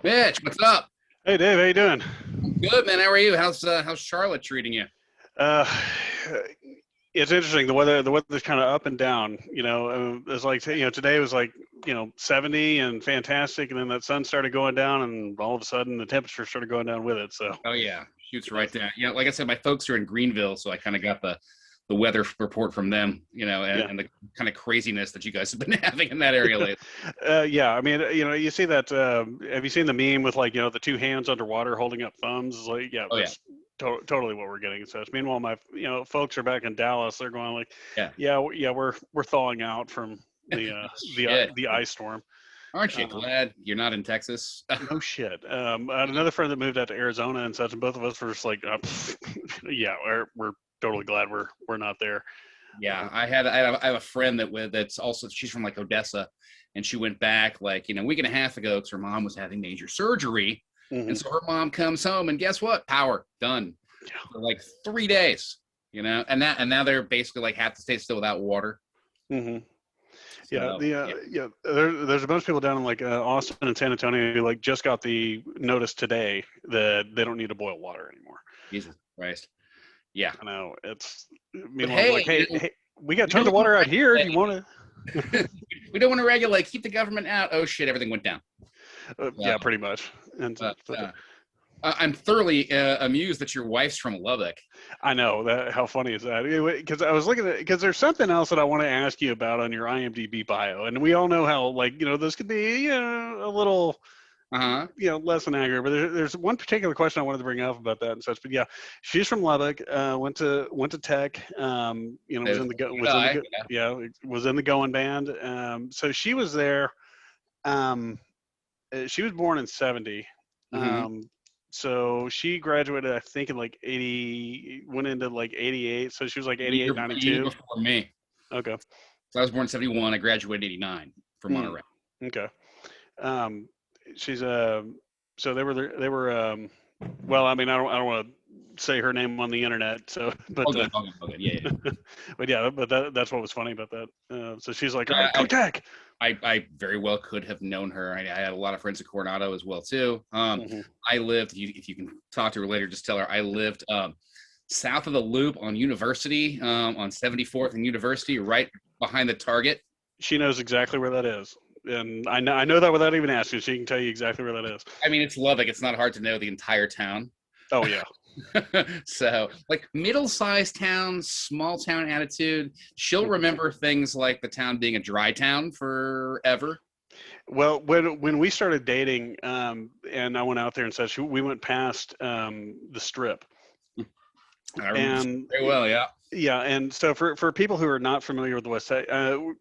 Mitch, what's up? Hey Dave, how you doing? Good, man. How are you? How's Charlotte treating you? Uh, it's interesting. The weather's kind of up and down. It's like today was like 70 and fantastic, and then that sun started going down, and all of a sudden the temperature started going down with it. So Oh yeah, shoots yeah, right there. Yeah, like I said, my folks are in Greenville, so I kind of got the weather report from them, yeah, and the kind of craziness that you guys have been having in that area lately. yeah. I mean, you see that. Have you seen the meme with like the two hands underwater holding up thumbs? It's like, yeah, Oh yeah, that's totally what we're getting and such. Meanwhile, my folks are back in Dallas. They're going like, yeah. yeah, we're thawing out from Shit, the ice storm. aren't you Um, glad you're not in Texas? No shit. I had another friend that moved out to Arizona and such, and both of us were just like, yeah, we're totally glad we're not there. Yeah, Uh, I have a friend that's also she's from like Odessa, and she went back like a week and a half ago because her mom was having major surgery, and mhm. so her mom comes home and guess what? Power done for like 3 days, and now they're basically like have to stay still without water. Hmm. Yeah, So yeah, there's a bunch of people down in like Austin and San Antonio who like just got the notice today that they don't need to boil water anymore. Jesus Christ, yeah. I know it's But meanwhile it's hey, like, hey, we got we tons don't of want water out here. to Do you want regulate. We don't want to regulate. Keep the government out. Oh shit, everything went down. to? Uh, Yeah, pretty much. And but such, but I'm thoroughly amused that your wife's from Lubbock. I know that. How funny is that? Because I was looking at because there's something else that I want to ask you about on your IMDb bio, and we all know how like this could be a little Uh huh. less than accurate. But there's one particular question I wanted to bring up about that and such. But yeah, she's from Lubbock. Went to Tech. Was in the Yeah. yeah, was in the going band. So she was there. Um, she was born in '70. Mm-hmm. Um, so she graduated, I think, in like 80, went into like 88. So she was like 88, A year 92. before me. Okay. So I was born in 71. I graduated in 89 from Hmm. Monterey. Okay. Um, she's so they were well, I mean, I don't want to say her name on the internet, so All but good, all good, all good. Yeah, yeah. but yeah, but that's what was funny about that. So she's like, oh, go I, Tech. I very well could have known her. I had a lot of friends at Coronado as well too. Hmm. I lived. If you can talk to her later, just tell her I lived south of the Loop on University, on 74th and University, right behind the Target. She knows exactly where that is, and I know that without even asking. She can tell you exactly where that is. I mean, it's Lubbock. It's not hard to know the entire town. Oh yeah. So, like middle-sized town, small town attitude. She'll remember things like the town being a dry town forever. Well, when we started dating, and I went out there and such, we went past the strip, I remember and very well. Yeah. yeah, and so for people who are not familiar with the West Side,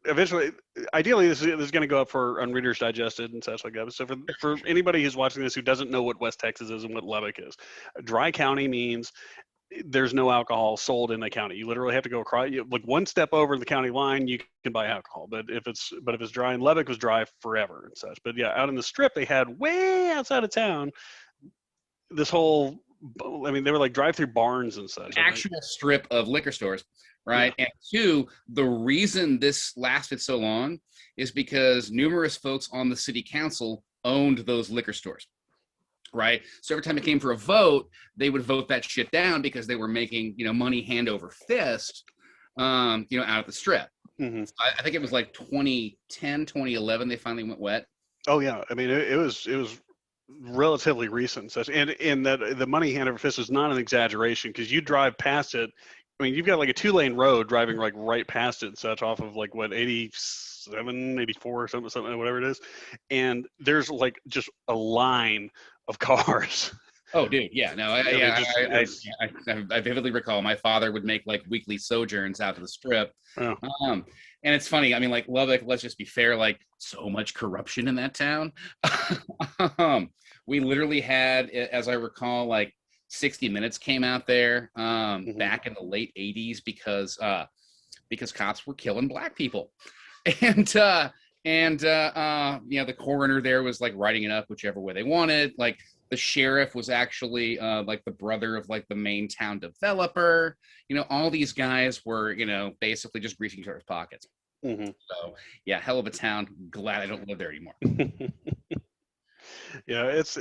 eventually, ideally, this is going to go up for on Reader's Digested and such like that. But so for anybody who's watching this who doesn't know what West Texas is and what Lubbock is, dry county means there's no alcohol sold in the county. You literally have to go across, like one step over the county line, you can buy alcohol. But if it's dry, and Lubbock was dry forever and such. But yeah, out in the strip, they had way outside of town this whole. I mean, they were like drive-through barns and such. I think. Actual strip of liquor stores, Yeah. right? And two, the reason this lasted so long is because numerous folks on the city council owned those liquor stores, right? So every time it came for a vote, they would vote that shit down because they were making, money hand over fist, out of the strip. Hmm. I think it was like 2010, 2011, they finally went wet. Oh yeah. I mean, it was relatively recent and such, and in that the money hand over fist is not an exaggeration because you drive past it. I mean, you've got like a two-lane road driving like right past it and such off of like what 87, 84, something, whatever it is, and there's like just a line of cars. Oh, dude, yeah, no, I mean, just it's I vividly recall my father would make like weekly sojourns out to the strip, oh, um, and it's funny. I mean, like Lubbock. Let's just be fair. Like, so much corruption in that town. We literally had, as I recall, like 60 Minutes came out there mhm, back in the late '80s because cops were killing black people, and the coroner there was like writing it up whichever way they wanted. Like the sheriff was actually like the brother of like the main town developer. All these guys were basically just greasing each other's pockets. mhm. So yeah, hell of a town. Glad I don't live there anymore. Yeah, it's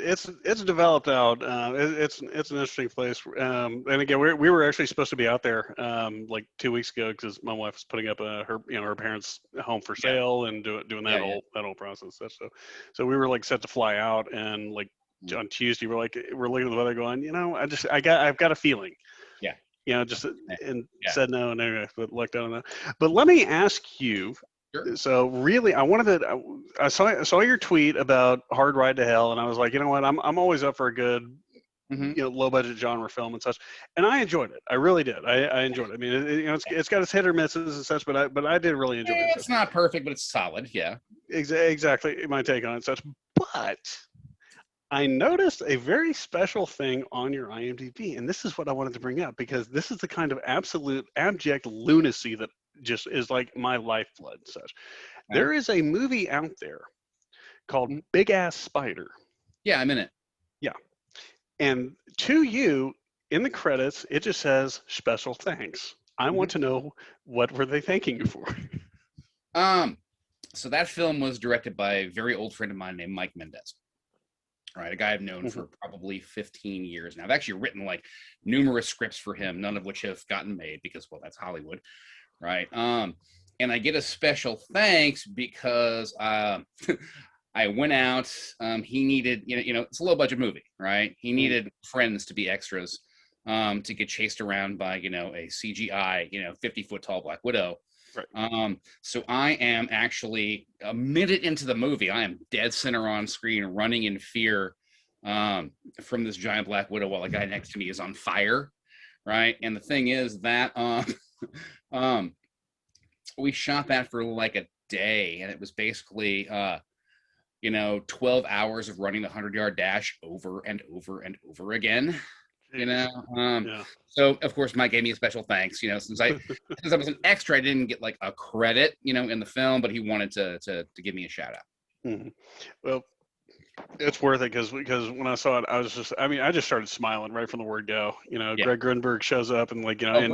developed out. It's an interesting place. And again, we were actually supposed to be out there like 2 weeks ago because my wife was putting up her parents' home for Yeah. sale and doing that Yeah. whole process. So we were like set to fly out, and like on Tuesday we're looking at the weather going, I've got a feeling. Yeah. Just and Yeah. said no, and anyway, but lucked out on that. But let me ask you. Sure. So really, I saw your tweet about Hard Ride to Hell, and I was like, you know what, I'm always up for a good, Mm-hmm. low budget genre film and such, and I enjoyed it. I really did. I enjoyed it. I mean, it's got its hit or misses and such, but I did really enjoy it. It's not perfect, but it's solid. Yeah. Exactly my take on it and such. But I noticed a very special thing on your IMDb, and this is what I wanted to bring up because this is the kind of absolute abject lunacy that just is like my lifeblood and such. Okay. There is a movie out there called Big Ass Spider. Yeah, I'm in it. Yeah. And to you, in the credits, it just says special thanks. I want to know, what were they thanking you for? So that film was directed by a very old friend of mine named Mike Mendez. All right, a guy I've known for probably 15 years now. I've actually written like numerous scripts for him, none of which have gotten made because, well, that's Hollywood, right? And I get a special thanks because I went out. He needed, it's a low budget movie, right? He needed friends to be extras to get chased around by, a CGI, 50-foot tall Black Widow. Right. So I am actually a minute into the movie. I am dead center on screen, running in fear from this giant Black Widow while a guy next to me is on fire, right? And the thing is that we shot that for like a day, and it was basically 12 hours of running the 100-yard dash over and over and over again. So of course Mike gave me a special thanks, since I was an extra, I didn't get like a credit, in the film, but he wanted to give me a shout out. Well, it's worth it because when I saw it, I just started smiling right from the word go. Greg Grunberg shows up and like, you and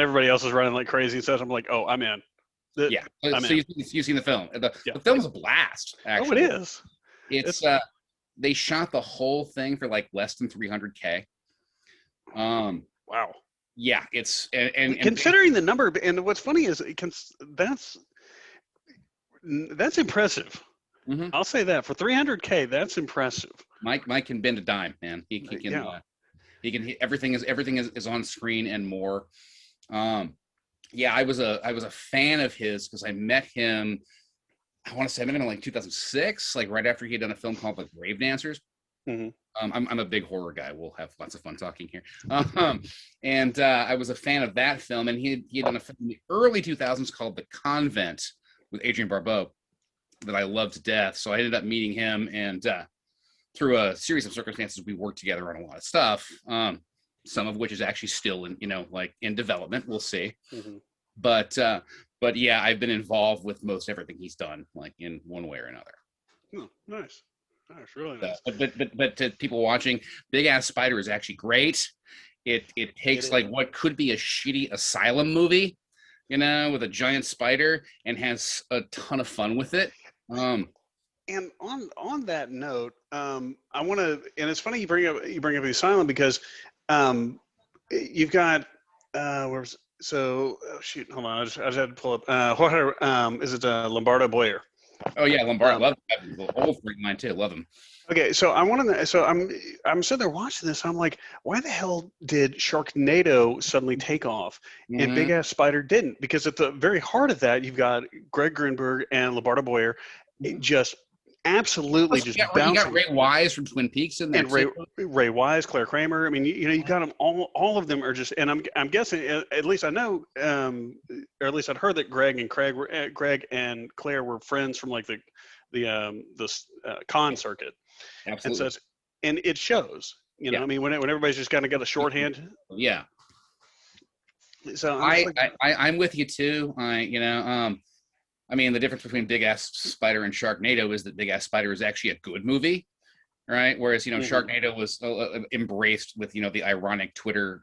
everybody else is running like crazy and stuff. I'm like, oh, I'm in. You've seen the film. The film's a blast, actually. Oh, it is. It's they shot the whole thing for like less than $300K. Wow. Yeah, it's and considering the number, and what's funny is that's impressive. I'll say that for $300K, that's impressive. Mike can bend a dime, man. He can. He can. Everything is on screen and more. I was a fan of his because I met him. I want to say I met him in like 2006, like right after he had done a film called The Grave Dancers. I'm a big horror guy. We'll have lots of fun talking here. And I was a fan of that film, and he had done a film in the early 2000s called The Convent with Adrienne Barbeau that I loved to death. So I ended up meeting him, and through a series of circumstances, we worked together on a lot of stuff. Some of which is actually still in development. We'll see. But yeah, I've been involved with most everything he's done, like in one way or another. Oh, nice, really nice. But to people watching, Big Ass Spider is actually great. It takes like what could be a shitty asylum movie, with a giant spider, and has a ton of fun with it. And on that note, I want to, and it's funny you bring up the asylum because you've got shoot, hold on, I just had to pull up. Is it Lombardo Boyer? Oh yeah, Lombardo. I love the old friend of mine too. Love him. Okay, so I'm sitting there watching this. I'm like, why the hell did Sharknado suddenly take off and Big Ass Spider didn't? Because at the very heart of that, you've got Greg Grunberg and Lombardo Boyer, just absolutely just bouncing. You got Ray Wise from Twin Peaks in there, and Ray Wise, Claire Kramer. I mean, you got them all of them are just, and I'm guessing, at least I know, or at least I'd heard that Greg and Claire were friends from like the con circuit. Absolutely. And it shows, I mean, when everybody's just kind of got a shorthand. Yeah. So I'm with you too. I mean, the difference between Big Ass Spider and Sharknado is that Big Ass Spider is actually a good movie, right? Whereas, Sharknado was embraced with, the ironic Twitter,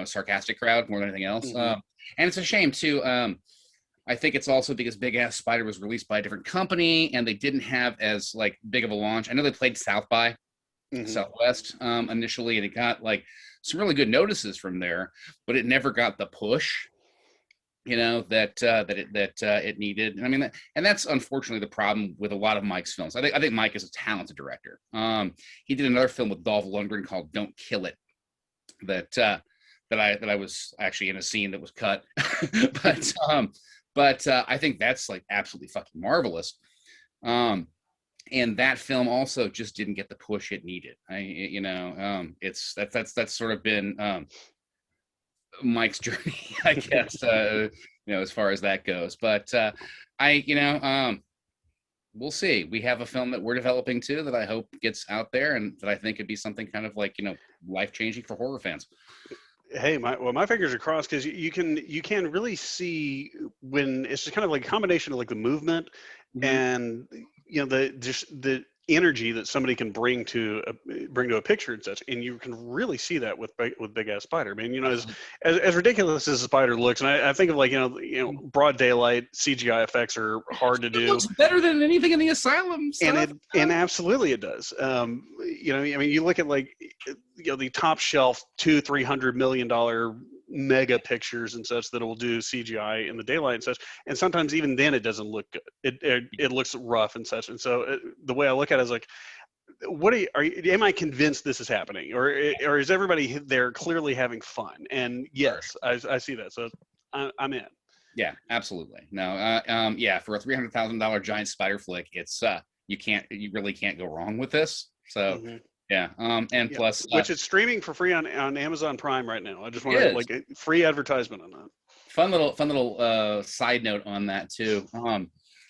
sarcastic crowd more than anything else. And it's a shame too. I think it's also because Big Ass Spider was released by a different company and they didn't have as like big of a launch. I know they played South by Southwest initially, and it got like some really good notices from there, but it never got the push, you know, that it needed. And I mean, and that's unfortunately the problem with a lot of Mike's films. I think Mike is a talented director. He did another film with Dolph Lundgren called Don't Kill It that I was actually in a scene that was cut, but I think that's like absolutely fucking marvelous. And that film also just didn't get the push it needed. That's sort of been Mike's journey, I guess, as far as that goes. But we'll see. We have a film that we're developing too that I hope gets out there and that I think could be something kind of like, life-changing for horror fans. Hey, my fingers are crossed, because you can really see when it's just kind of like a combination of like the movement and the energy that somebody can bring to a picture and such, and you can really see that with Big Ass Spider. I mean, as ridiculous as the spider looks, and I think of like broad daylight CGI effects are hard to do. It looks better than anything in the Asylum stuff. And absolutely it does. I mean, you look at like the top shelf $200-300 million mega pictures and such that will do CGI in the daylight and such, and sometimes even then it doesn't look good. It looks rough and such. And so the way I look at it is like, am I convinced this is happening, or is everybody there clearly having fun? And yes, I see that. So I'm in. Yeah, absolutely. No, for a $300,000 giant spider flick, it's you really can't go wrong with this. So. Yeah, plus, which is streaming for free on Amazon Prime right now. I just want to like a free advertisement on that. Fun little side note on that too.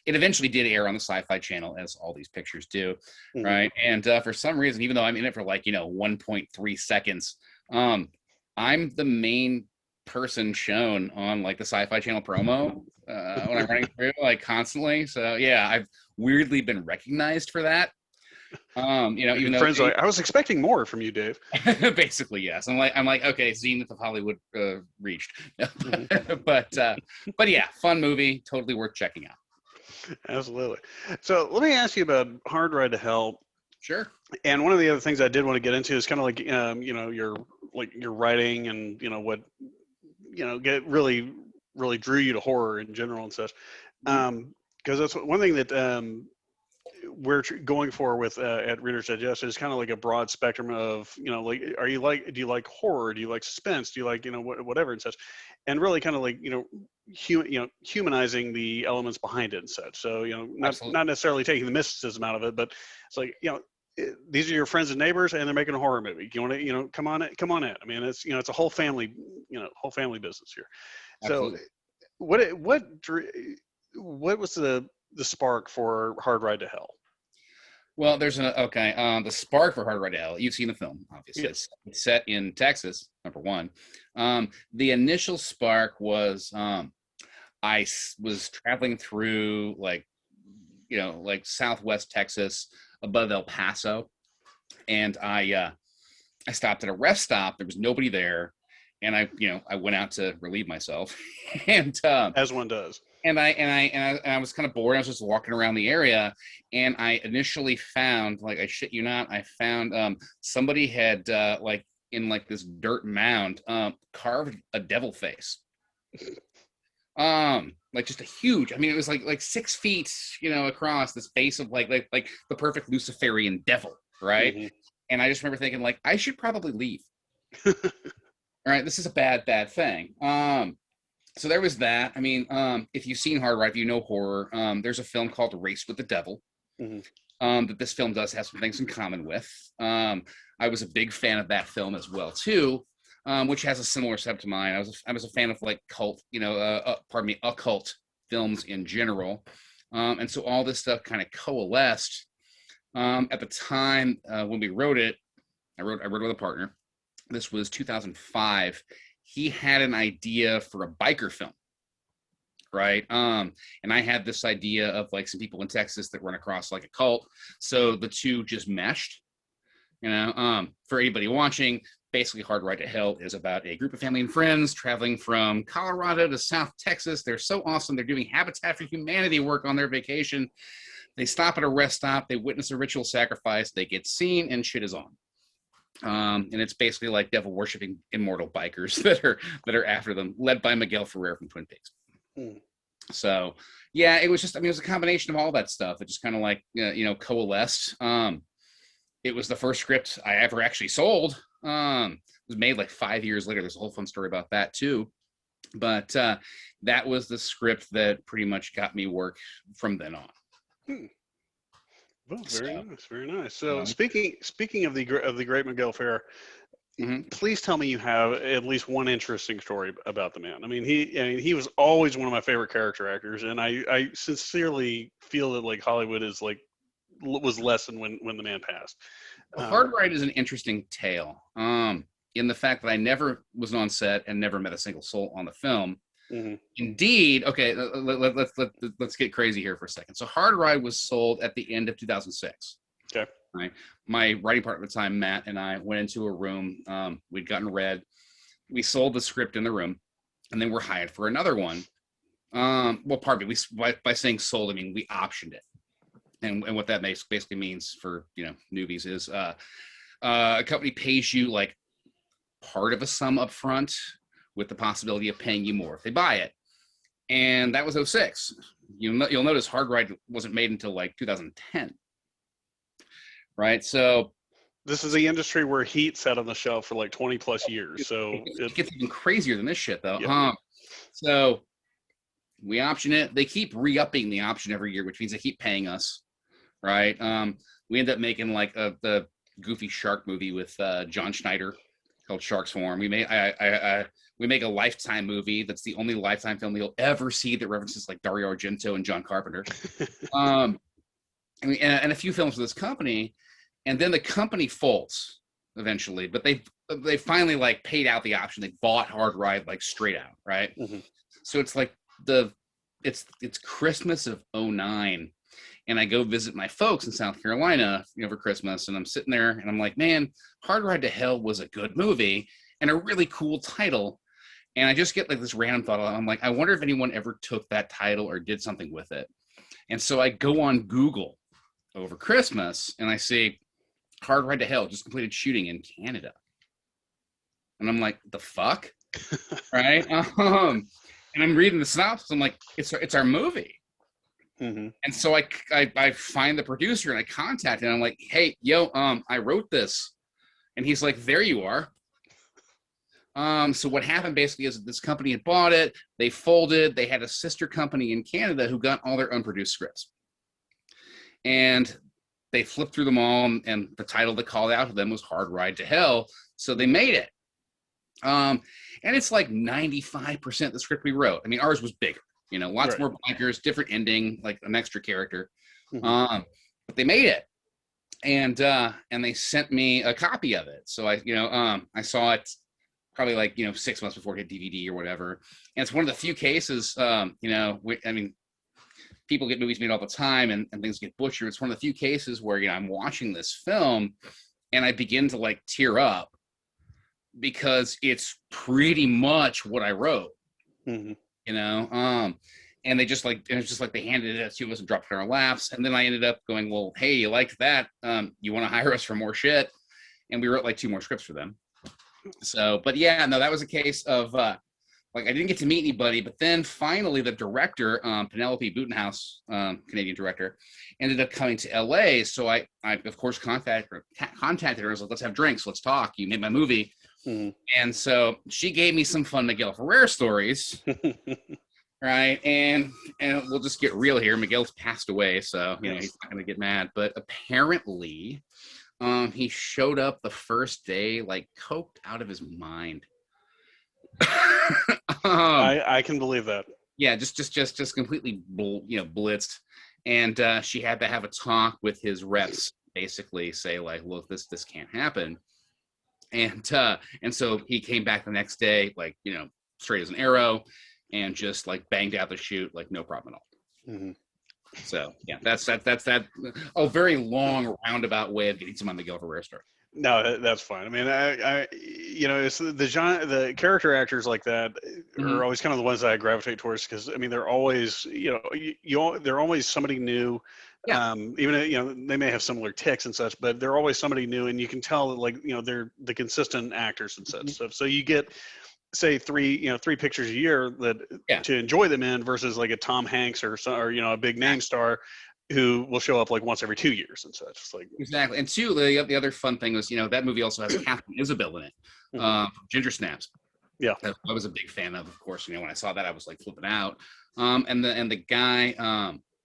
It eventually did air on the Sci-Fi Channel, as all these pictures do, right? And for some reason, even though I'm in it for like 1.3 seconds, I'm the main person shown on like the Sci-Fi Channel promo when I'm running through like constantly. So yeah, I've weirdly been recognized for that. Even friends are like, I was expecting more from you, Dave. Basically, yes. I'm like, okay, zenith of Hollywood reached. But yeah, fun movie, totally worth checking out. Absolutely. So let me ask you about Hard Ride to Hell. Sure. And one of the other things I did want to get into is kind of like your writing and what get really drew you to horror in general and such. Because that's one thing that we're going for with at Reader's Digest is kind of like a broad spectrum of like, do you like horror, do you like suspense, do you like whatever and such, and really kind of like humanizing the elements behind it and such. So not necessarily taking the mysticism out of it, but it's like these are your friends and neighbors and they're making a horror movie. You want to come on in. I mean, it's it's a whole family business here. Absolutely. So what was the spark for Hard Ride to Hell? Well, there's the spark for Hard Ride to Hell. You've seen the film, obviously. Yes. It's set in Texas, number one. The initial spark was I was traveling through like Southwest Texas above El Paso, and I stopped at a rest stop. There was nobody there, and I went out to relieve myself, and as one does. And I was kind of bored. I was just walking around the area, and I initially found, like, I shit you not, I found somebody had like in like this dirt mound carved a devil face. Like just a huge. I mean, it was like 6 feet, across, this face of like the perfect Luciferian devil, right? Mm-hmm. And I just remember thinking, like, I should probably leave. All right, this is a bad thing. So there was that. I mean, if you've seen Hard Ride, if you know horror, there's a film called Race with the Devil that this film does have some things in common with. I was a big fan of that film as well too, which has a similar setup to mine. I was a fan of like occult films in general, and so all this stuff kind of coalesced. At the time when we wrote it, I wrote with a partner. This was 2005. He had an idea for a biker film, right? And I had this idea of like some people in Texas that run across like a cult. So the two just meshed, for anybody watching, basically Hard Ride to Hell is about a group of family and friends traveling from Colorado to South Texas. They're so awesome. They're doing Habitat for Humanity work on their vacation. They stop at a rest stop. They witness a ritual sacrifice. They get seen, and shit is on. And it's basically like devil worshipping immortal bikers that are after them, led by Miguel Ferrer from Twin Peaks. So yeah, it was just, I mean, it was a combination of all that stuff. It just kind of like, coalesced. It was the first script I ever actually sold. It was made like 5 years later. There's a whole fun story about that too. But that was the script that pretty much got me work from then on. Well, very nice. So speaking of the great Miguel Ferrer, please tell me you have at least one interesting story about the man. I mean, he was always one of my favorite character actors, and I sincerely feel that like Hollywood is like was lessened when the man passed. Hard Ride is an interesting tale, in the fact that I never was on set and never met a single soul on the film. Indeed. Okay, let's get crazy here for a second. So Hard Ride was sold at the end of 2006. Okay. Right. My writing partner at the time, Matt, and I went into a room. We'd gotten read. We sold the script in the room, and then we're hired for another one. Well, pardon me. By saying sold, I mean we optioned it. And what that basically means for newbies is a company pays you like part of a sum up front with the possibility of paying you more if they buy it. And that was 06. You'll notice Hard Ride wasn't made until like 2010. Right? So this is the industry where Heat sat on the shelf for like 20 plus years. So it gets even crazier than this shit though. Yeah. So we option it. They keep re-upping the option every year, which means they keep paying us. Right? We end up making like the goofy shark movie with John Schneider called Sharkswarm. We make a Lifetime movie that's the only Lifetime film you'll ever see that references like Dario Argento and John Carpenter. And a few films for this company, and then the company folds eventually. But they finally like paid out the option. They bought Hard Ride like straight out, right? So it's like it's Christmas of 09. And I go visit my folks in South Carolina, for Christmas, and I'm sitting there and I'm like, man, Hard Ride to Hell was a good movie and a really cool title. And I just get like this random thought. I'm like, I wonder if anyone ever took that title or did something with it. And so I go on Google over Christmas and I see Hard Ride to Hell just completed shooting in Canada. And I'm like, the fuck? Right? And I'm reading the synopsis. I'm like, it's our movie. And so I find the producer and I contact him. And I'm like, hey, I wrote this. And he's like, there you are. So what happened basically is this company had bought it. They folded. They had a sister company in Canada who got all their unproduced scripts. And they flipped through them all. And the title that called out to them was Hard Ride to Hell. So they made it. And it's like 95% of the script we wrote. I mean, ours was bigger. Lots more bikers, different ending, like an extra character. But they made it, and they sent me a copy of it. So I saw it probably like 6 months before it hit DVD or whatever. And it's one of the few cases, people get movies made all the time, and things get butchered. It's one of the few cases where I'm watching this film, and I begin to like tear up because it's pretty much what I wrote. And they just like, and it's just like they handed it to us and dropped it in our laps. And then I ended up going, well, hey, you liked that? You want to hire us for more shit? And we wrote like 2 more scripts for them. So, but yeah, no, that was a case of like I didn't get to meet anybody, but then finally the director, Penelope Butenhaus, Canadian director, ended up coming to LA. So I of course contacted her. I was like, let's have drinks, let's talk. You made my movie. And so she gave me some fun Miguel Ferrer stories. Right. And we'll just get real here. Miguel's passed away, so he's not gonna get mad. But apparently he showed up the first day like coked out of his mind. I can believe that. Yeah, just completely blitzed. And she had to have a talk with his reps, basically say like, look, this can't happen. And so he came back the next day, like, straight as an arrow, and just like banged out the shoot, like no problem at all. So yeah, that's a very long roundabout way of getting to my Miguel Ferrer story. No, that's fine. I mean, it's the genre, the character actors like that Mhm. are always kind of the ones that I gravitate towards because I mean, they're always, they're always somebody new. Yeah. Even they may have similar ticks and such, but they're always somebody new, and you can tell that like they're the consistent actors and such Mhm. stuff. So you get say three pictures a year that Yeah. to enjoy them in versus like a Tom Hanks or a big name star who will show up like once every 2 years and such. It's like Exactly. And two, the other fun thing was, that movie also has Catherine Isabel in it, mhm. from Ginger Snaps. Yeah. That I was a big fan of course. When I saw that, I was like flipping out. And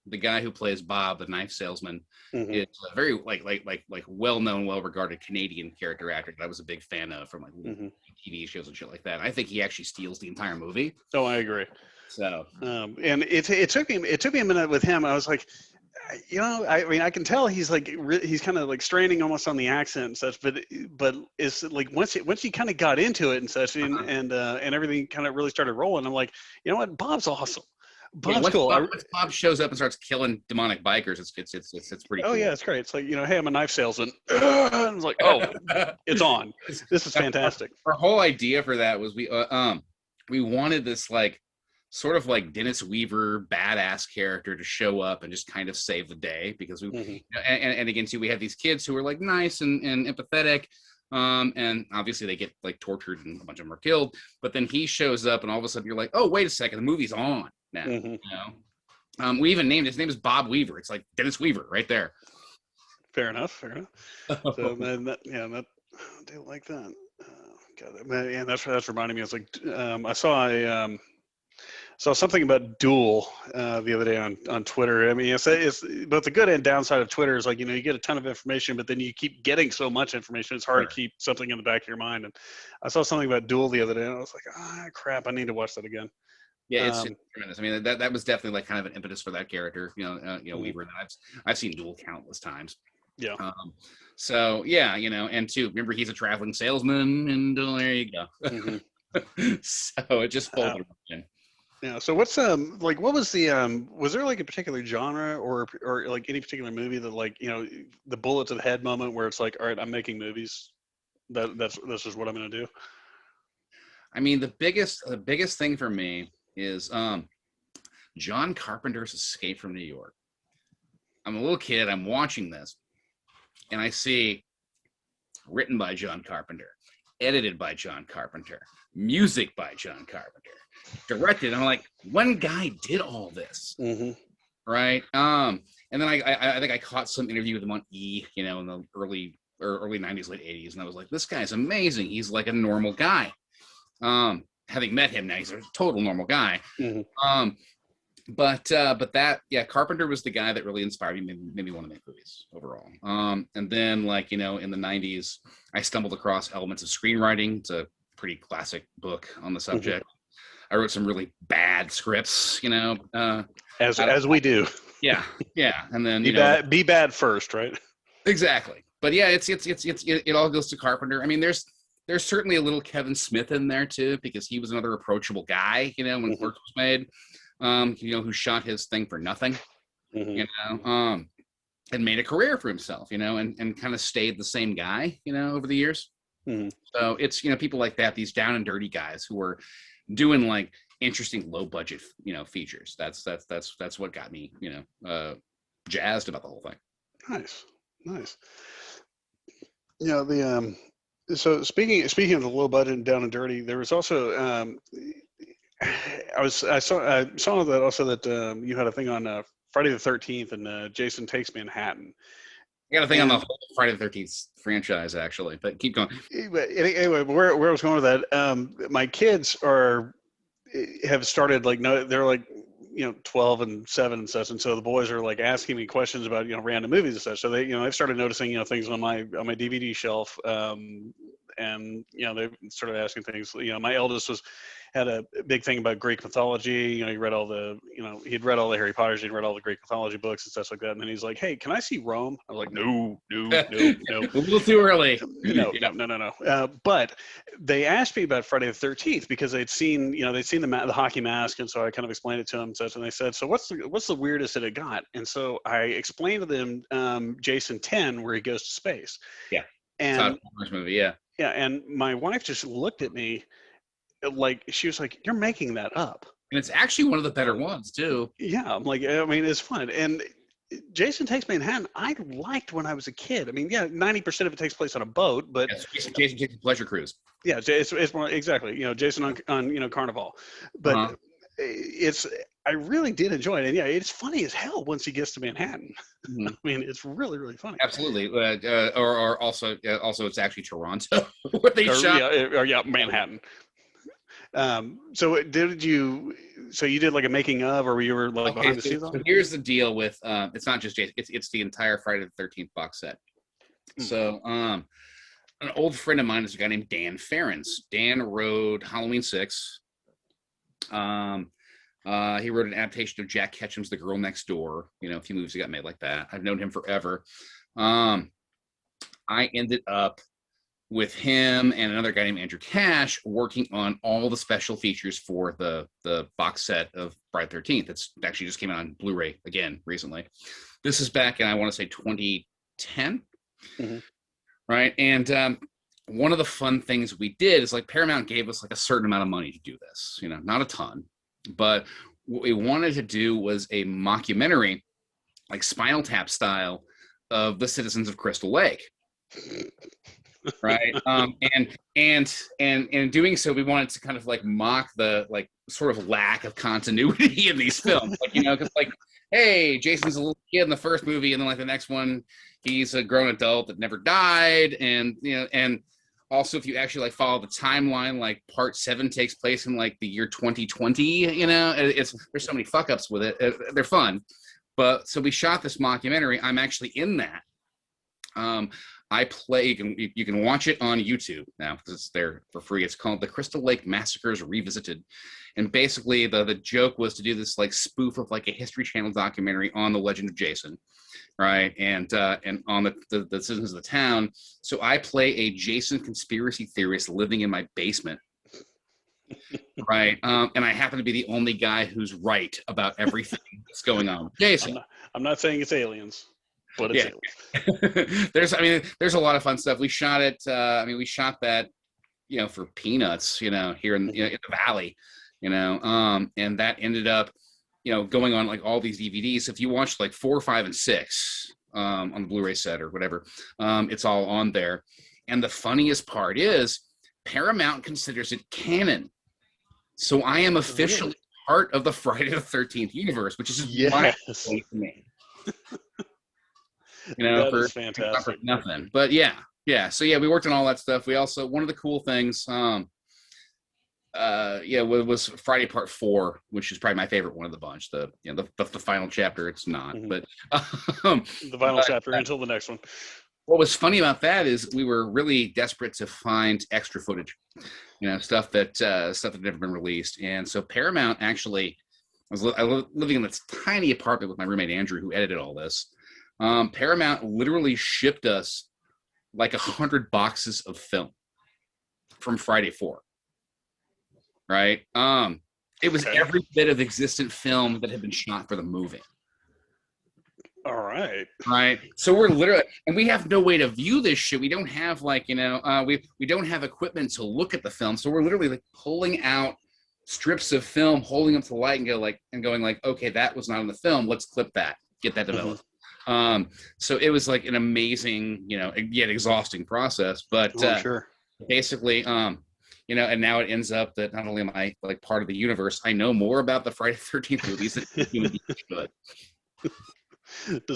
the guy who plays Bob, the knife salesman, Hmm. is a very like well-known, well-regarded Canadian character actor that I was a big fan of from like Hmm. TV shows and shit like that. I think he actually steals the entire movie. Oh, I agree. So And it took me a minute with him. I was like, I mean, I can tell he's like he's kind of like straining almost on the accent and such, but it's like once he kind of got into it and such, and everything kind of really started rolling. I'm like, you know what, Bob's awesome. yeah, Bob's cool. Once Bob shows up and starts killing demonic bikers, it's pretty Oh cool. yeah, it's great. It's like hey, I'm a knife salesman. I was like, oh, it's on. This is fantastic. Our whole idea for that was we wanted this like sort of like Dennis Weaver badass character to show up and just kind of save the day because Hmm. and again too we have these kids who are like nice and empathetic, and obviously they get like tortured and a bunch of them are killed, but then he shows up and all of a sudden you're like, oh wait a second, the movie's on now. Hmm. We even named his name is Bob Weaver. It's like Dennis Weaver right there. Fair enough. Fair enough. So then that I do like that. God, man, yeah, that's reminding me. It's like I saw something about Duel the other day on Twitter. I mean, it's both the good and downside of Twitter is like you get a ton of information, but then you keep getting so much information, it's hard Sure. to keep something in the back of your mind. And I saw something about Duel the other day, and I was like, crap, I need to watch that again. Yeah, it's Um, tremendous. I mean, that was definitely like kind of an impetus for that character, mhm. Weaver. And I've seen Duel countless times. Yeah. So yeah, and two, remember he's a traveling salesman, and there you go. Hmm. So it just folded in. Yeah. So what's like what was the was there like a particular genre or like any particular movie that like the bullet to the head moment where it's like, all right, I'm making movies. This is what I'm gonna do. I mean, the biggest thing for me is John Carpenter's Escape from New York. I'm a little kid. I'm watching this, and I see written by John Carpenter, edited by John Carpenter, music by John Carpenter, directed. And I'm like, one guy did all this, Mm-hmm. right? And then I think I caught some interview with him on E, in the early '90s, late '80s, and I was like, this guy's amazing. He's like a normal guy. Having met him now, he's a total normal guy. Mm-hmm. But that, yeah, Carpenter was the guy that really inspired me, made me want to make movies overall. And then like, in the '90s, I stumbled across Elements of Screenwriting. It's a pretty classic book on the subject. Mm-hmm. I wrote some really bad scripts, As we do. Yeah. And then, be bad first, right? Exactly. But yeah, it all goes to Carpenter. I mean, there's certainly a little Kevin Smith in there too, because he was another approachable guy, when Mm-hmm. Clerks was made. Who shot his thing for nothing, Mm-hmm. And made a career for himself, and kind of stayed the same guy, over the years. Mm-hmm. So it's, people like that, these down and dirty guys who are doing like interesting low budget, features. That's what got me, jazzed about the whole thing. Nice. So speaking of the low budget and down and dirty, there was also I saw that also that you had a thing on Friday the 13th and Jason Takes Manhattan. I got a thing on the whole Friday the 13th franchise actually, but keep going. Anyway, where I was going with that, my kids have started like they're like 12 and 7 and such, and so the boys are like asking me questions about random movies and such. So they they've started noticing things on my DVD shelf, and they started asking things. My eldest had a big thing about Greek mythology. He read all the he'd read all the Harry Potters, he'd read all the Greek mythology books and stuff like that. And then he's like, "Hey, can I see Rome?" I was like, "No." A little too early. No. But they asked me about Friday the 13th because they'd seen the hockey mask, and so I kind of explained it to them and such. And they said, "So what's the weirdest that it got?" And so I explained to them Jason 10, where he goes to space. Yeah. And First movie, yeah. yeah, and my wife just looked at me like she was like, "You're making that up." And it's actually one of the better ones too. Yeah, I'm like, I mean, it's fun. And Jason Takes Manhattan, I liked when I was a kid. I mean, yeah, 90% of it takes place on a boat, but Yes, Jason takes a pleasure cruise. yeah, it's more exactly, Jason on Carnival, but I really did enjoy it, and yeah, it's funny as hell once he gets to Manhattan. Mm-hmm. I mean, it's really really funny. Absolutely, or also it's actually Toronto where they shot. Yeah, Manhattan. So you did like a making of, or you were like behind the scenes on so it? here's the deal with it's not just Jason, it's the entire Friday the 13th box set. So an old friend of mine is a guy named Dan Ferens. Dan wrote Halloween 6. He wrote an adaptation of Jack Ketchum's The Girl Next Door, a few movies that got made like that. I've known him forever. I ended up with him and another guy named Andrew Cash working on all the special features for the box set of Friday the 13th. It's actually just came out on Blu-ray again recently. This is back in, I want to say, 2010. Right. And one of the fun things we did is like Paramount gave us like a certain amount of money to do this, not a ton, but what we wanted to do was a mockumentary, like Spinal Tap style, of the citizens of Crystal Lake. Right. And in doing so, we wanted to kind of like mock the like sort of lack of continuity in these films, like, because like, hey, Jason's a little kid in the first movie, and then like the next one, he's a grown adult that never died, and and also if you actually like follow the timeline, like part 7 takes place in like the year 2020. There's so many fuck ups with it. They're fun, but so we shot this mockumentary. I'm actually in that. I play. You can watch it on YouTube now because it's there for free. It's called The Crystal Lake Massacres Revisited, and basically the joke was to do this like spoof of like a History Channel documentary on the legend of Jason, right? And on the citizens of the town. So I play a Jason conspiracy theorist living in my basement, right? And I happen to be the only guy who's right about everything that's going on with Jason. I'm not saying it's aliens. But it's aliens. There's a lot of fun stuff. We shot it. We shot that, for peanuts, here in the valley, and that ended up, going on like all these DVDs. If you watch like 4, 5, and 6 on the Blu-ray set or whatever, it's all on there. And the funniest part is Paramount considers it canon. So I am officially part of the Friday the 13th universe, which is wild to me. That is fantastic. For nothing. But yeah. So yeah, we worked on all that stuff. We also, one of the cool things, was Friday Part 4, which is probably my favorite one of the bunch. The final chapter. It's not, but the final chapter until the next one. What was funny about that is we were really desperate to find extra footage, stuff that had never been released, and so Paramount actually, I was living in this tiny apartment with my roommate Andrew, who edited all this. Paramount literally shipped us like 100 boxes of film from Friday 4. Right? It was every bit of existent film that had been shot for the movie. All right. Right. So we're literally, and we have no way to view this shit. We don't have like, we don't have equipment to look at the film. So we're literally like pulling out strips of film, holding them to the light and going like, okay, that was not in the film. Let's clip that, get that developed. So it was like an amazing, yet exhausting process, but sure. Basically, and now it ends up that not only am I like part of the universe, I know more about the Friday the 13th movies than human beings should.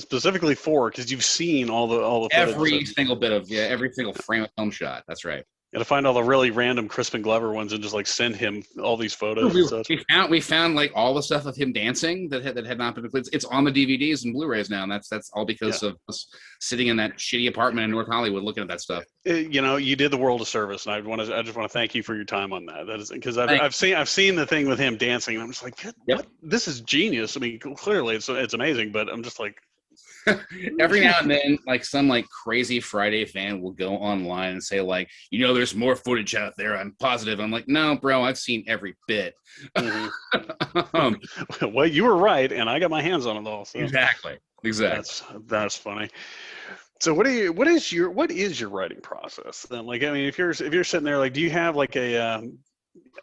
Specifically 4, because you've seen all the every single bit of every single frame of film shot. That's right. Got to find all the really random Crispin Glover ones and just like send him all these photos. We found like all the stuff of him dancing that had not been included. It's on the DVDs and Blu-rays now, and that's all because of us sitting in that shitty apartment in North Hollywood looking at that stuff. You did the world a service, and I just want to thank you for your time on that. That is because I've seen the thing with him dancing, and I'm just like, what? This is genius. I mean, clearly it's amazing, but I'm just like, every now and then, like some like crazy Friday fan will go online and say like, there's more footage out there. I'm positive. I'm like, no, bro, I've seen every bit. Well, you were right, and I got my hands on it all. So. Exactly. That's funny. So what is your writing process then? Like, I mean, if you're sitting there, like, do you have like a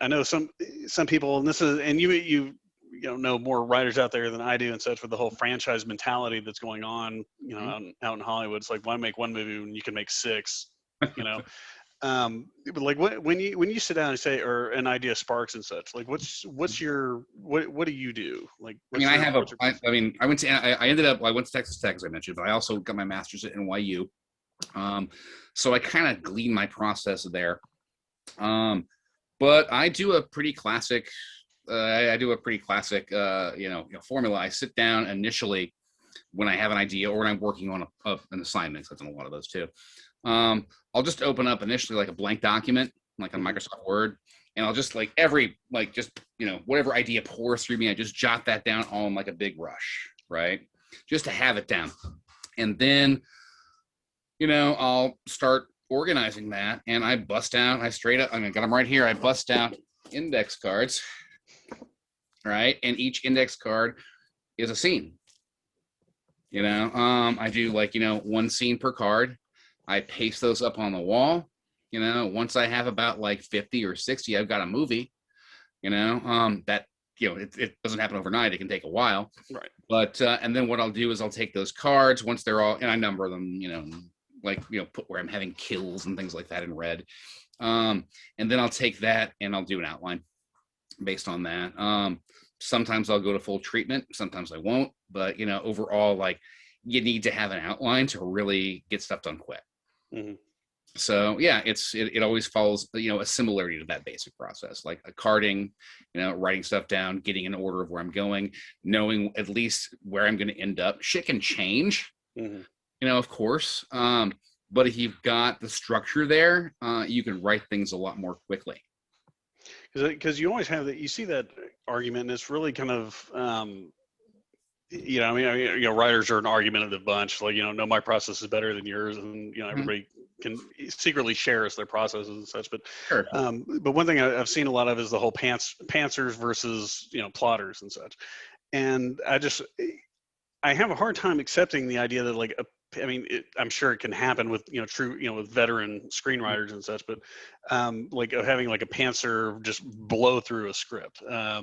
I know some people, and you know more writers out there than I do and such, with the whole franchise mentality that's going on, out in Hollywood. It's like, why make one movie when you can make 6, but like when you sit down and say, or an idea sparks and such, like what do you do? Like, I mean, I went to Texas Tech, as I mentioned, but I also got my master's at NYU. So I kind of glean my process there. But I do a pretty classic, formula. I sit down initially when I have an idea or when I'm working on an assignment. I've done a lot of those too. I'll just open up initially like a blank document, like on Microsoft Word, and I'll just whatever idea pours through me, I just jot that down all in like a big rush, right? Just to have it down. And then, I'll start organizing that, and I bust out, got them right here. I bust out index cards, right? And each index card is a scene. I do one scene per card. I paste those up on the wall. Once I have about like 50 or 60, I've got a movie. That it doesn't happen overnight. It can take a while. Right. But and then what I'll do is I'll take those cards once they're all, and I number them. Put where I'm having kills and things like that in red. And then I'll take that and I'll do an outline based on that. Sometimes I'll go to full treatment. Sometimes I won't. But overall, like, you need to have an outline to really get stuff done quick. Mm-hmm. So yeah, it always follows a similarity to that basic process, like a carding, writing stuff down, getting an order of where I'm going, knowing at least where I'm going to end up. Shit can change, of course. But if you've got the structure there, you can write things a lot more quickly. Because you always have that. You see that argument, and it's really kind of. Writers are an argumentative bunch. Like, no, my process is better than yours, and everybody can secretly share their processes and such. But, sure. But one thing I've seen a lot of is the whole pantsers versus plotters and such. And I have a hard time accepting the idea that I'm sure it can happen with with veteran screenwriters and such, but having like a pantser just blow through a script. I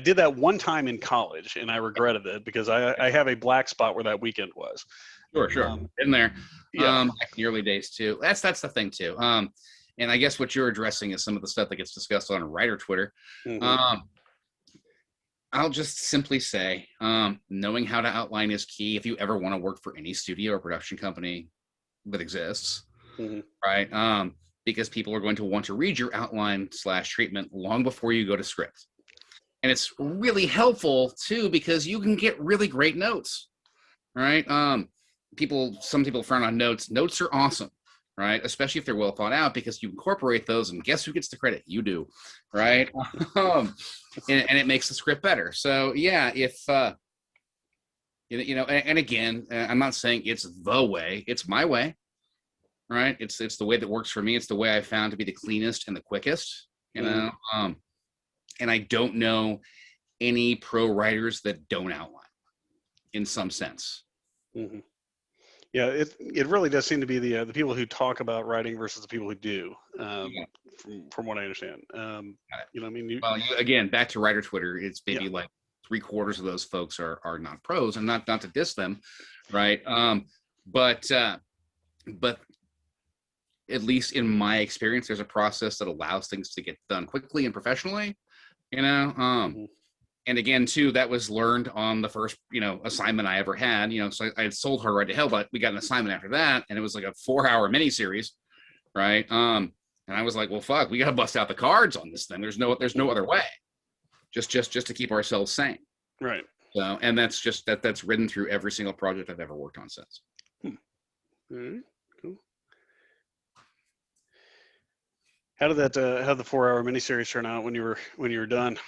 did that one time in college, and I regretted it because I have a black spot where that weekend was. Sure. In there. Back in the early days too. That's the thing too. And I guess what you're addressing is some of the stuff that gets discussed on writer Twitter. Mm-hmm. I'll just simply say, knowing how to outline is key if you ever want to work for any studio or production company that exists, right? Because people are going to want to read your outline / treatment long before you go to script. And it's really helpful too, because you can get really great notes, right? Some people frown on notes. Notes are awesome, right? Especially if they're well thought out, because you incorporate those, and guess who gets the credit? You do, right? And it makes the script better. So yeah, if and again, I'm not saying it's the way, it's my way, right? It's the way that works for me. It's the way I found to be the cleanest and the quickest, and I don't know any pro writers that don't outline in some sense. Mm-hmm. Yeah, it really does seem to be the people who talk about writing versus the people who do, from what I understand. Again, back to writer Twitter, it's maybe like 3/4 of those folks are not pros, and not to diss them, right? But at least in my experience, there's a process that allows things to get done quickly and professionally, And again, too, that was learned on the first, assignment I ever had. So I had sold Hard Ride to Hell, but we got an assignment after that, and it was like a 4-hour miniseries, right? And I was like, well, fuck, we got to bust out the cards on this thing. There's no other way, just to keep ourselves sane, right? So, and that's just that's ridden through every single project I've ever worked on since. All right, cool. How did the 4-hour miniseries turn out when you were done?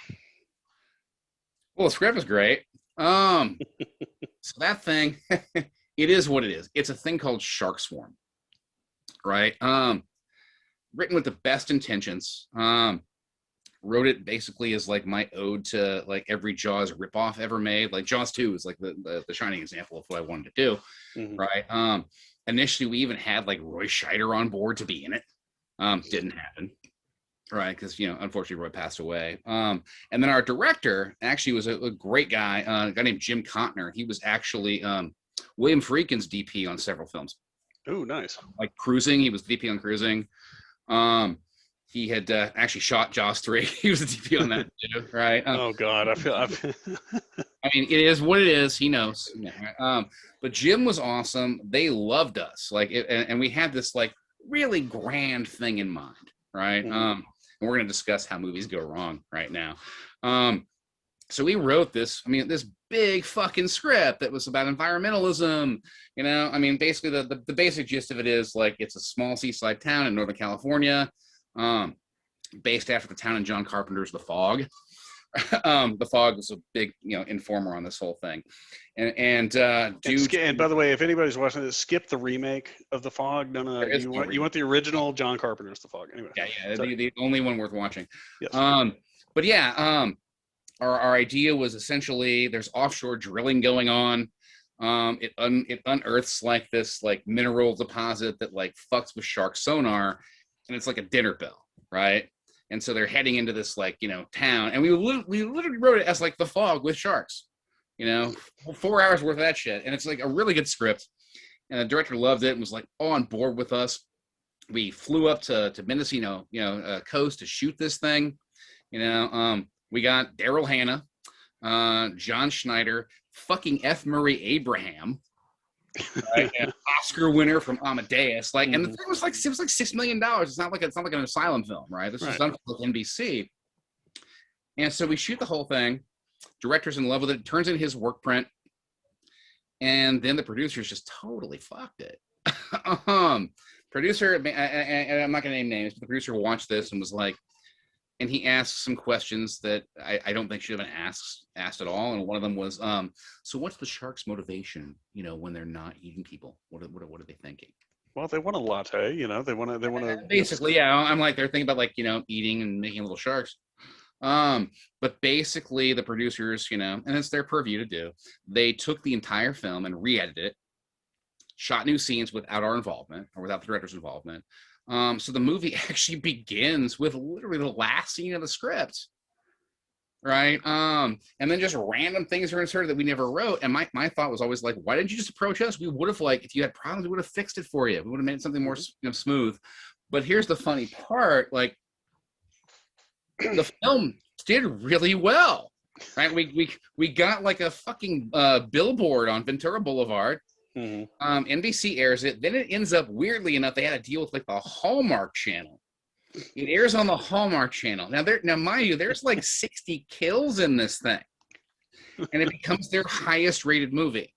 Well, the script was great. Um, so that thing, it is what it is. It's a thing called Sharkswarm, right? Written with the best intentions. Wrote it basically as like my ode to like every Jaws ripoff ever made. Like Jaws 2 is like the shining example of what I wanted to do, right? Initially we even had like Roy Scheider on board to be in it. Didn't happen, right? Because unfortunately Roy passed away. And then our director actually was a great guy, a guy named Jim Contner. He was actually William Friedkin's DP on several films. Oh, nice. Like Cruising, he was DP on Cruising. He had actually shot Jaws 3. He was the DP on that too, right? Oh God, I feel. I mean, it is what it is. He knows. But Jim was awesome. They loved us, and we had this like really grand thing in mind, right? And we're going to discuss how movies go wrong right now. So we wrote this. I mean, this big fucking script that was about environmentalism. I mean, basically the basic gist of it is like it's a small seaside town in Northern California, based after the town in John Carpenter's The Fog. The Fog was a big, informer on this whole thing. And by the way, if anybody's watching this, skip the remake of The Fog. No. You want the original John Carpenter's The Fog. Anyway. Yeah. The only one worth watching. Yes. But yeah, our idea was essentially there's offshore drilling going on. It unearths like this like mineral deposit that like fucks with shark sonar, and it's like a dinner bell, right? And so they're heading into this like town, and we literally wrote it as like The Fog with sharks, 4 hours worth of that shit, and it's like a really good script, and the director loved it and was like on board with us. We flew up to Mendocino, coast to shoot this thing. We got Daryl Hannah, John Schneider, fucking F. Murray Abraham, right? An Oscar winner from Amadeus, and the thing was like $6 million. It's not like an asylum film, right? This was done for NBC, and so we shoot the whole thing. Director's in love with it. Turns in his work print, and then the producers just totally fucked it. Producer, I'm not gonna name names, but the producer watched this and was like. And he asked some questions that I don't think should have been asked at all. And one of them was, so what's the shark's motivation, when they're not eating people? What are they thinking? Well, they want a latte, they want to. Basically, yeah. I'm like, they're thinking about like, eating and making little sharks. But basically the producers, and it's their purview to do, they took the entire film and re-edited it, shot new scenes without our involvement or without the director's involvement. So the movie actually begins with literally the last scene of the script, right? And then just random things are inserted that we never wrote. And my thought was always like, why didn't you just approach us? We would have if you had problems, we would have fixed it for you. We would have made something more smooth. But here's the funny part, like the film did really well, right? We got like a fucking billboard on Ventura Boulevard. NBC airs it. Then it ends up, weirdly enough, they had a deal with like the Hallmark Channel. It airs on the Hallmark Channel. Now, mind you, there's like 60 kills in this thing, and it becomes their highest rated movie.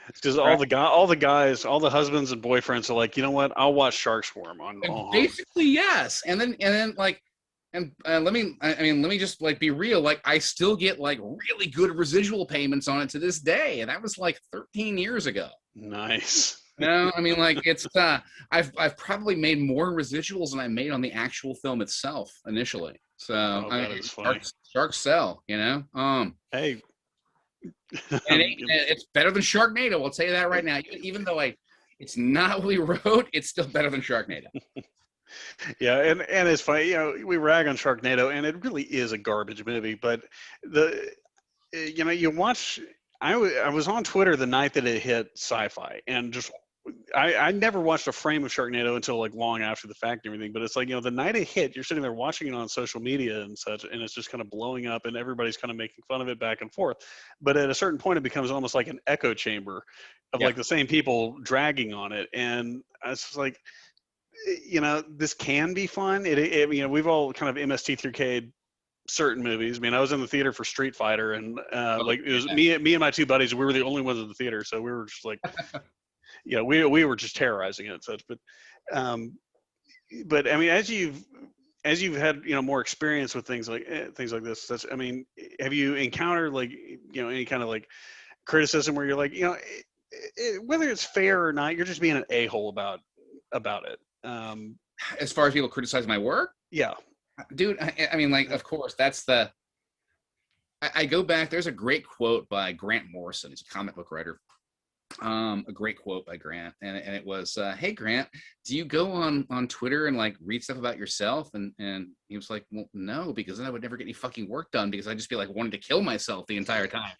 It's because all the guys, all the husbands and boyfriends are like, you know what? I'll watch Sharkswarm on. Basically, yes. And then like. And let me just like be real. Like I still get like really good residual payments on it to this day, and that was like 13 years ago. Nice. I mean, like it's I've probably made more residuals than I made on the actual film itself initially. So sharks sell, Hey, and it's better than Sharknado. I'll tell you that right now. Even though it's not what we wrote, it's still better than Sharknado. Yeah, and it's funny, we rag on Sharknado, and it really is a garbage movie. But you watch. I was on Twitter the night that it hit Sci-Fi, and just I never watched a frame of Sharknado until like long after the fact and everything. But it's like the night it hit, you're sitting there watching it on social media and such, and it's just kind of blowing up, and everybody's kind of making fun of it back and forth. But at a certain point, it becomes almost like an echo chamber of like the same people dragging on it, and it's just like. This can be fun. We've all kind of MST3K'd certain movies. I mean, I was in the theater for Street Fighter, and like it was me and my two buddies. We were the only ones in the theater, so we were just like, we were just terrorizing it and such. But I mean, as you've as you've had more experience with things like this, I mean, have you encountered like any kind of like criticism where you're like whether it's fair or not, you're just being an a-hole about it? As far as people criticize my work, yeah, dude, I mean, like, of course, that's the. I go back. There's a great quote by Grant Morrison. He's a comic book writer. A great quote by Grant, and it was, "Hey Grant, do you go on Twitter and like read stuff about yourself?" And he was like, "Well, no, because then I would never get any fucking work done because I'd just be like wanting to kill myself the entire time."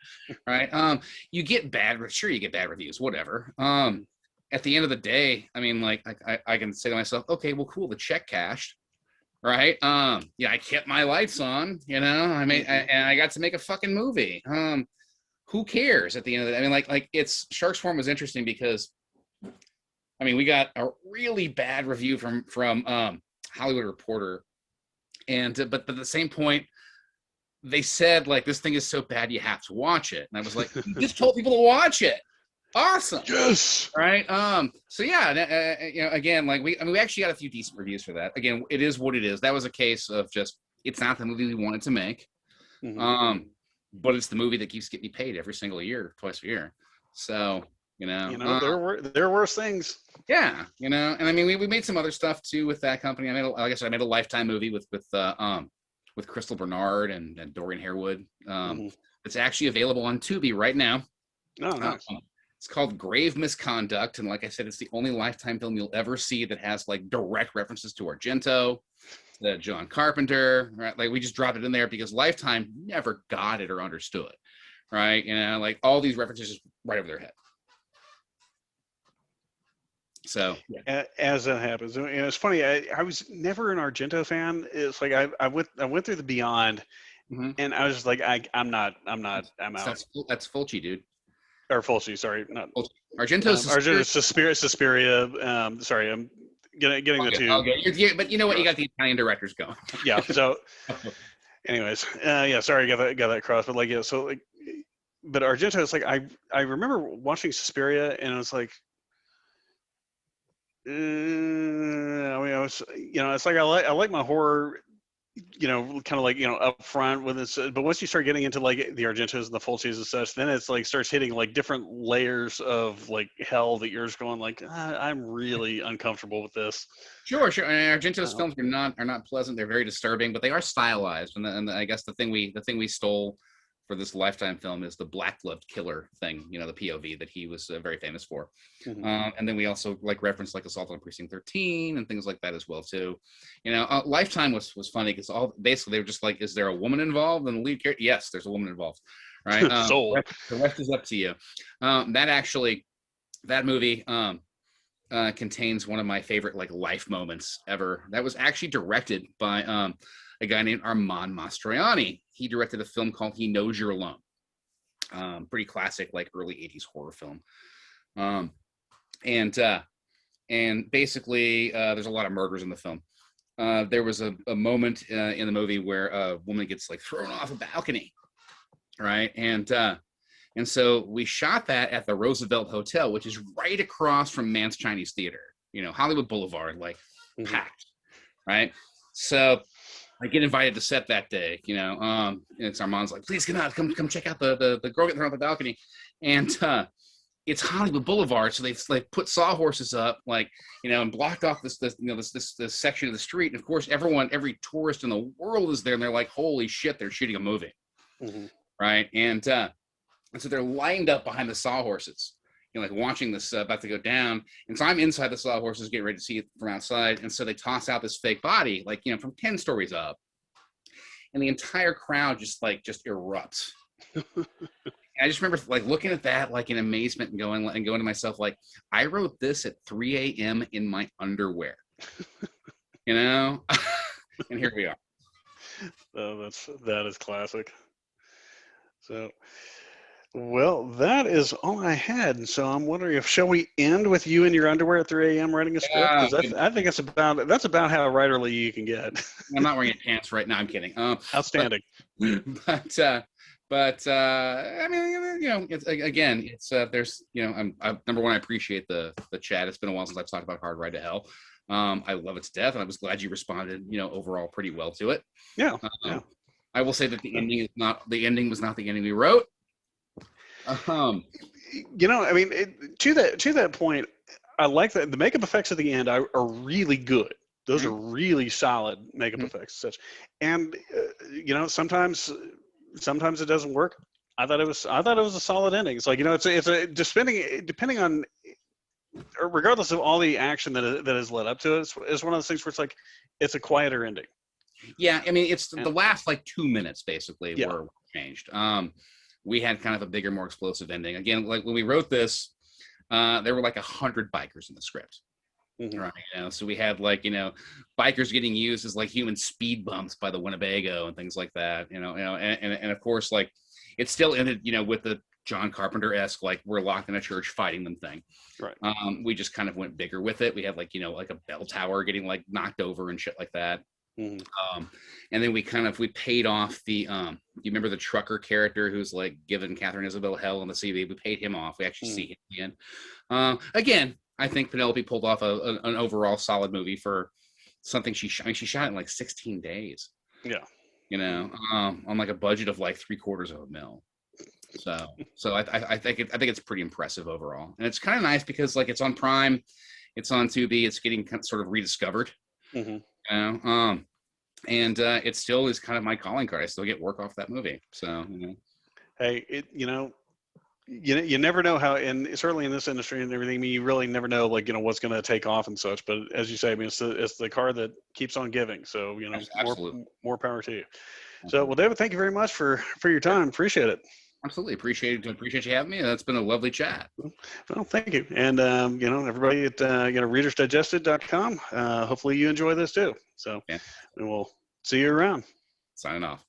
Right? You get sure, you get bad reviews, whatever. At the end of the day, I mean, like, I can say to myself, okay, well, cool, the check cashed. Right. Yeah, I kept my lights on, and I got to make a fucking movie. Who cares at the end of the day? I mean, like it's Sharkswarm was interesting because, I mean, we got a really bad review from Hollywood Reporter, and but at the same point, they said like this thing is so bad you have to watch it, and I was like, you just told people to watch it. Awesome. Yes. Right. So yeah, again, like we actually got a few decent reviews for that. Again, it is what it is. That was a case of just it's not the movie we wanted to make. Mm-hmm. But it's the movie that keeps getting me paid every single year, twice a year. So there were worse things. Yeah, and I mean we made some other stuff too with that company. I made a Lifetime movie with Crystal Bernard and Dorian Harewood. It's actually available on Tubi right now. Oh, nice. It's called Grave Misconduct, and like I said, it's the only Lifetime film you'll ever see that has like direct references to Argento, to John Carpenter, right? Like we just dropped it in there because Lifetime never got it or understood, right? Like all these references just right over their head. So yeah. As that happens, and it's funny, I was never an Argento fan. It's like I went through the Beyond, and I was just like I'm out. That's Fulci, dude. Or Fulci, sorry, not Argento's Suspiria. Sorry, I'm getting the two. Okay, but you know what? You got the Italian directors going. Yeah. So, anyways, yeah. Sorry, got that crossed, but like, yeah. So like, but Argento, it's like I remember watching Suspiria, and it was like, I mean, I was, it's like I like my horror, kind of like, up front with this, but once you start getting into like the Argentos and the Fulcis and such, then it's like starts hitting like different layers of like hell that you're just going like, I'm really uncomfortable with this. Sure. And Argento's films are not pleasant. They're very disturbing, but they are stylized. And I guess the thing we stole for this Lifetime film is the black gloved killer thing, the POV that he was very famous for. And then we also like reference like Assault on Precinct 13 and things like that as well too. Lifetime was funny because basically they were just like, is there a woman involved in the lead character? Yes, there's a woman involved, right? The rest is up to you. That movie contains one of my favorite like life moments ever. That was actually directed by a guy named Armand Mastroianni. He directed a film called He Knows You're Alone. Pretty classic, like early 80s horror film. And basically, there's a lot of murders in the film. There was a moment in the movie where a woman gets like thrown off a balcony, right? And so we shot that at the Roosevelt Hotel, which is right across from Mann's Chinese Theater, Hollywood Boulevard, like packed, right? So I get invited to set that day, it's Armand's like, please come check out the girl getting thrown off the balcony. And it's Hollywood Boulevard. So they like put sawhorses up, like, and blocked off this section of the street. And of course, every tourist in the world is there. And they're like, holy shit, they're shooting a movie. Right. And so they're lined up behind the sawhorses, like watching this about to go down. And so I'm inside the sawhorses getting ready to see it from outside. And so they toss out this fake body, like, from 10 stories up. And the entire crowd just erupts. I just remember like looking at that, like in amazement and going to myself, like, I wrote this at 3 a.m. in my underwear, and here we are. Oh, that is classic. So, well, that is all I had. And so I'm wondering shall we end with you in your underwear at 3 a.m. writing a script? Because I think that's about how writerly you can get. I'm not wearing pants right now. I'm kidding. Outstanding. But I mean, it's there's, number one, I appreciate the chat. It's been a while since I've talked about Hard Ride to Hell. I love it to death, and I was glad you responded, overall pretty well to it. Yeah. I will say that the ending was not the ending we wrote. I mean, to that point, I like that the makeup effects at the end are really good. Those are really solid makeup effects, such. And sometimes it doesn't work. I thought it was a solid ending. It's like, depending on, regardless of all the action that has led up to it, it's one of those things where it's like, it's a quieter ending. Yeah, I mean, it's the last like 2 minutes basically were changed. We had kind of a bigger, more explosive ending. Again, like when we wrote this, there were like 100 bikers in the script. Right. So we had like, bikers getting used as like human speed bumps by the Winnebago and things like that, and of course, like it still ended, with the John Carpenter-esque, like we're locked in a church fighting them thing. Right. We just kind of went bigger with it. We had like, like a bell tower getting like knocked over and shit like that. And then we paid off the you remember the trucker character who's like giving Catherine Isabel hell on the CV? We paid him off. We actually see him again. Again, I think Penelope pulled off an overall solid movie for something she shot it in like 16 days. Yeah. On like a budget of like $750,000. So I think it's pretty impressive overall, and it's kind of nice because like it's on Prime, it's on Tubi, it's getting sort of rediscovered. And it still is kind of my calling card. I still get work off that movie. So hey, you never know how, and certainly in this industry and everything, I mean, you really never know, like, what's going to take off and such. But as you say, I mean, it's the card that keeps on giving. So, more power to you. So, well, David, thank you very much for your time. Appreciate it. Absolutely. Appreciate you having me. That's been a lovely chat. Well, thank you. And, everybody at, readersdigested.com, hopefully you enjoy this too. So, and we'll see you around. Signing off.